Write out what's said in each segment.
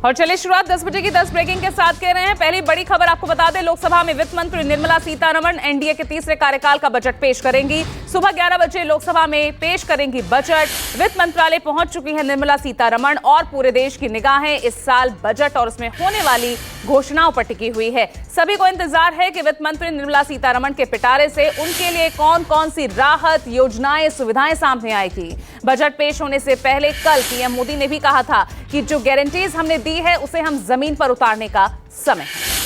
और चलिए शुरुआत 10 बजे की 10 ब्रेकिंग के साथ कह रहे हैं। पहली बड़ी खबर आपको बता दें, लोकसभा में वित्त मंत्री निर्मला सीतारमण एनडीए के तीसरे कार्यकाल का बजट पेश करेंगी। सुबह 11 बजे लोकसभा में पेश करेंगी बजट। वित्त मंत्रालय पहुंच चुकी है निर्मला सीतारमण और पूरे देश की निगाहें इस साल बजट और उसमें होने वाली घोषणाओं पर टिकी हुई है। सभी को इंतजार है कि वित्त मंत्री निर्मला सीतारमण के पिटारे से उनके लिए कौन कौन सी राहत योजनाएं सुविधाएं सामने आएगी। बजट पेश होने से पहले कल पीएम मोदी ने भी कहा था कि जो गारंटीज हमने दी है उसे हम जमीन पर उतारने का समय है।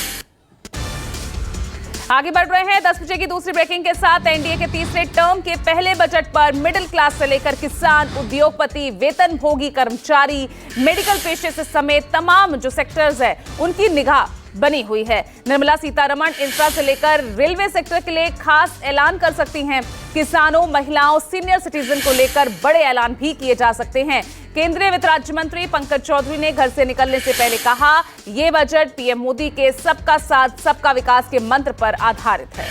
आगे बढ़ रहे हैं 10 बजे की दूसरी ब्रेकिंग के साथ। एनडीए के तीसरे टर्म के पहले बजट पर मिडिल क्लास से लेकर किसान, उद्योगपति, वेतनभोगी कर्मचारी, मेडिकल पेशे से समेत तमाम जो सेक्टर्स है उनकी निगाह बनी हुई है। निर्मला सीतारमण इंफ्रा से लेकर रेलवे सेक्टर के लिए खास ऐलान कर सकती हैं। किसानों, महिलाओं, सीनियर सिटीजन को लेकर बड़े ऐलान भी किए जा सकते हैं। केंद्रीय वित्त राज्य मंत्री पंकज चौधरी ने घर से निकलने से पहले कहा, यह बजट पीएम मोदी के सबका साथ सबका विकास के मंत्र पर आधारित है।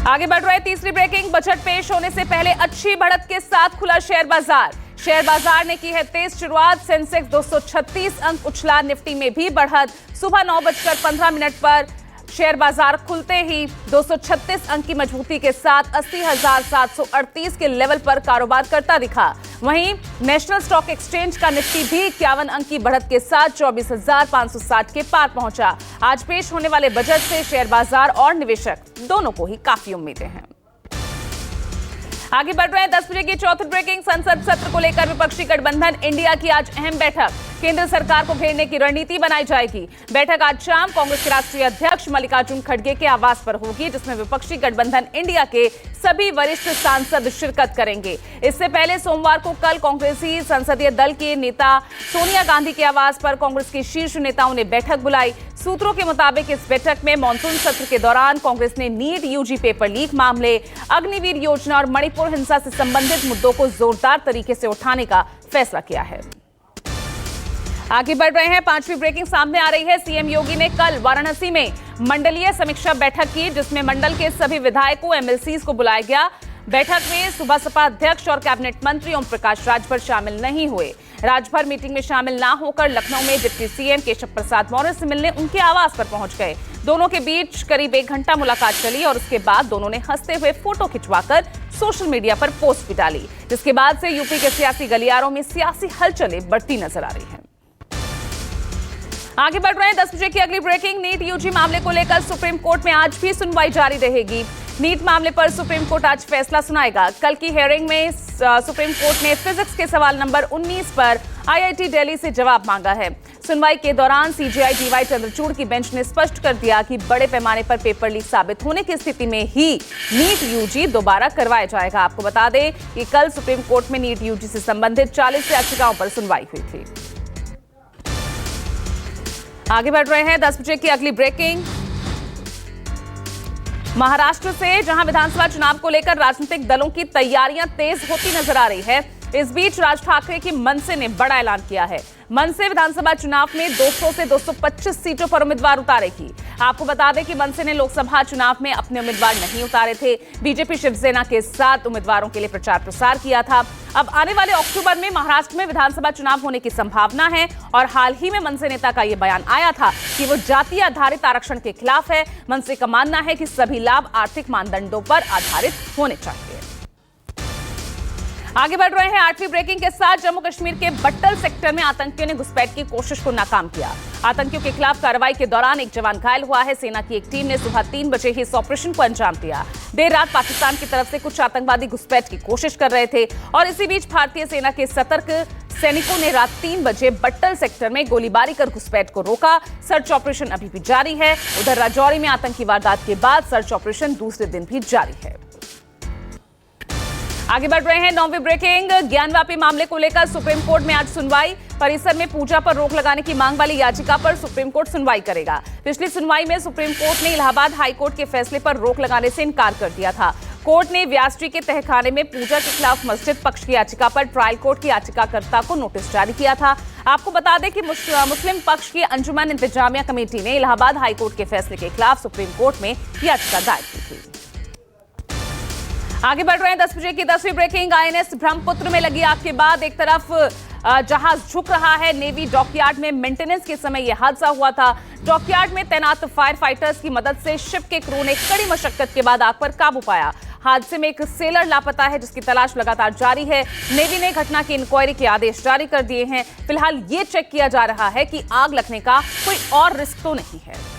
आगे बढ़ रहे तीसरी ब्रेकिंग। बजट पेश होने से पहले अच्छी बढ़त के साथ खुला शेयर बाजार। शेयर बाजार ने की है तेज शुरुआत। सेंसेक्स 236 अंक उछला, निफ्टी में भी बढ़त। सुबह 9:15 पर शेयर बाजार खुलते ही 236 अंक की मजबूती के साथ 80,738 के लेवल पर कारोबार करता दिखा। वहीं नेशनल स्टॉक एक्सचेंज का निफ्टी भी 51 अंक की बढ़त के साथ 24,560 के पार पहुंचा। आज पेश होने वाले बजट से शेयर बाजार और निवेशक दोनों को ही काफी उम्मीदें हैं। आगे बढ़ रहे हैं 10 बजे की चौथी ब्रेकिंग। संसद सत्र को लेकर विपक्षी गठबंधन इंडिया की आज अहम बैठक। केंद्र सरकार को घेरने की रणनीति बनाई जाएगी। बैठक आज शाम कांग्रेस के राष्ट्रीय अध्यक्ष मल्लिकार्जुन खड़गे के आवास पर होगी, जिसमें विपक्षी गठबंधन इंडिया के सभी वरिष्ठ सांसद शिरकत करेंगे। इससे पहले सोमवार को कल कांग्रेसी संसदीय दल के नेता सोनिया गांधी के आवास पर कांग्रेस के शीर्ष नेताओं ने बैठक बुलाई। सूत्रों के मुताबिक इस बैठक में मानसून सत्र के दौरान कांग्रेस ने नीट यूजी पेपर लीक मामले, अग्निवीर योजना और मणिपुर हिंसा से संबंधित मुद्दों को जोरदार तरीके से उठाने का फैसला किया है। आगे बढ़ रहे हैं, पांचवी ब्रेकिंग सामने आ रही है। सीएम योगी ने कल वाराणसी में मंडलीय समीक्षा बैठक की, जिसमें मंडल के सभी विधायकों, एमएलसीज को बुलाया गया। बैठक में सुबह सपा अध्यक्ष और कैबिनेट मंत्री ओम प्रकाश राजभर शामिल नहीं हुए। राजभर मीटिंग में शामिल ना होकर लखनऊ में डिप्टी सीएम केशव प्रसाद मौर्य से मिलने उनके आवास पर पहुंच गए। दोनों के बीच करीब 1 घंटा मुलाकात चली और उसके बाद दोनों ने हंसते हुए फोटो खिंचवाकर सोशल मीडिया पर पोस्ट भी डाली, जिसके बाद से यूपी के सियासी गलियारों में सियासी हलचलें बढ़ती नजर आ रही हैं। आगे बढ़ रहे हैं 10 बजे की अगली ब्रेकिंग। नीट यूजी मामले को लेकर सुप्रीम कोर्ट में आज भी सुनवाई जारी रहेगी। नीट मामले पर सुप्रीम कोर्ट आज फैसला सुनाएगा। कल की हियरिंग में सुप्रीम कोर्ट ने फिजिक्स के सवाल नंबर 19 पर आईआईटी दिल्ली से जवाब मांगा है। सुनवाई के दौरान सीजेआई डीवाई चंद्रचूड़ की बेंच ने स्पष्ट कर दिया कि बड़े पैमाने पर पेपर लीक साबित होने की स्थिति में ही नीट यूजी दोबारा करवाया जाएगा। आपको बता दें कि कल सुप्रीम कोर्ट में नीट यूजी से संबंधित 40 याचिकाओं पर सुनवाई हुई थी। आगे बढ़ रहे हैं 10 बजे की अगली ब्रेकिंग। महाराष्ट्र से जहां विधानसभा चुनाव को लेकर राजनीतिक दलों की तैयारियां तेज होती नजर आ रही है, इस बीच राज ठाकरे की मनसे ने बड़ा ऐलान किया है। मनसे विधानसभा चुनाव में 200 से 225 सीटों पर उम्मीदवार उतारेगी। आपको बता दें कि मनसे ने लोकसभा चुनाव में अपने उम्मीदवार नहीं उतारे थे। बीजेपी शिवसेना के साथ उम्मीदवारों के लिए प्रचार प्रसार किया था। अब आने वाले अक्टूबर में महाराष्ट्र में विधानसभा चुनाव होने की संभावना है और हाल ही में मनसे नेता का यह बयान आया था कि वो जाति आधारित आरक्षण के खिलाफ है। मनसे का मानना है कि सभी लाभ आर्थिक मानदंडों पर आधारित होने चाहिए। आगे बढ़ रहे हैं 8वीं ब्रेकिंग के साथ। जम्मू कश्मीर के बट्टल सेक्टर में आतंकियों ने घुसपैठ की कोशिश को नाकाम किया। आतंकियों के खिलाफ कार्रवाई के दौरान एक जवान घायल हुआ है। सेना की एक टीम ने सुबह 3 बजे ही इस ऑपरेशन को अंजाम दिया। देर रात पाकिस्तान की तरफ से कुछ आतंकवादी घुसपैठ की कोशिश कर रहे थे और इसी बीच भारतीय सेना के सतर्क सैनिकों ने रात 3 बजे बट्टल सेक्टर में गोलीबारी कर घुसपैठ को रोका। सर्च ऑपरेशन अभी भी जारी है। उधर राजौरी में आतंकी वारदात के बाद सर्च ऑपरेशन दूसरे दिन भी जारी है। आगे बढ़ रहे हैं 9वीं ब्रेकिंग। ज्ञानवापी मामले को लेकर सुप्रीम कोर्ट में आज सुनवाई। परिसर में पूजा पर रोक लगाने की मांग वाली याचिका पर सुप्रीम कोर्ट सुनवाई करेगा। पिछली सुनवाई में सुप्रीम कोर्ट ने इलाहाबाद हाई कोर्ट के फैसले पर रोक लगाने से इनकार कर दिया था। कोर्ट ने व्यासजी के तहखाने में पूजा के खिलाफ मस्जिद पक्ष की याचिका पर ट्रायल कोर्ट की याचिकाकर्ता को नोटिस जारी किया था। आपको बता दें कि मुस्लिम पक्ष की अंजुमन इंतजामिया कमेटी ने इलाहाबाद हाई कोर्ट के फैसले के खिलाफ सुप्रीम कोर्ट में याचिका दायर की थी। आगे बढ़ रहे हैं 10 बजे की 10वीं ब्रेकिंग। आईएनएस ब्रह्मपुत्र में लगी आग के बाद एक तरफ जहाज झुक रहा है। नेवी डॉकयार्ड में मेंटेनेंस के समय यह हादसा हुआ था। डॉकयार्ड में तैनात फायर फाइटर्स की मदद से शिप के क्रू ने कड़ी मशक्कत के बाद आग पर काबू पाया। हादसे में एक सेलर लापता है, जिसकी तलाश लगातार जारी है। नेवी ने घटना की इंक्वायरी के आदेश जारी कर दिए हैं। फिलहाल ये चेक किया जा रहा है कि आग लगने का कोई और रिस्क तो नहीं है।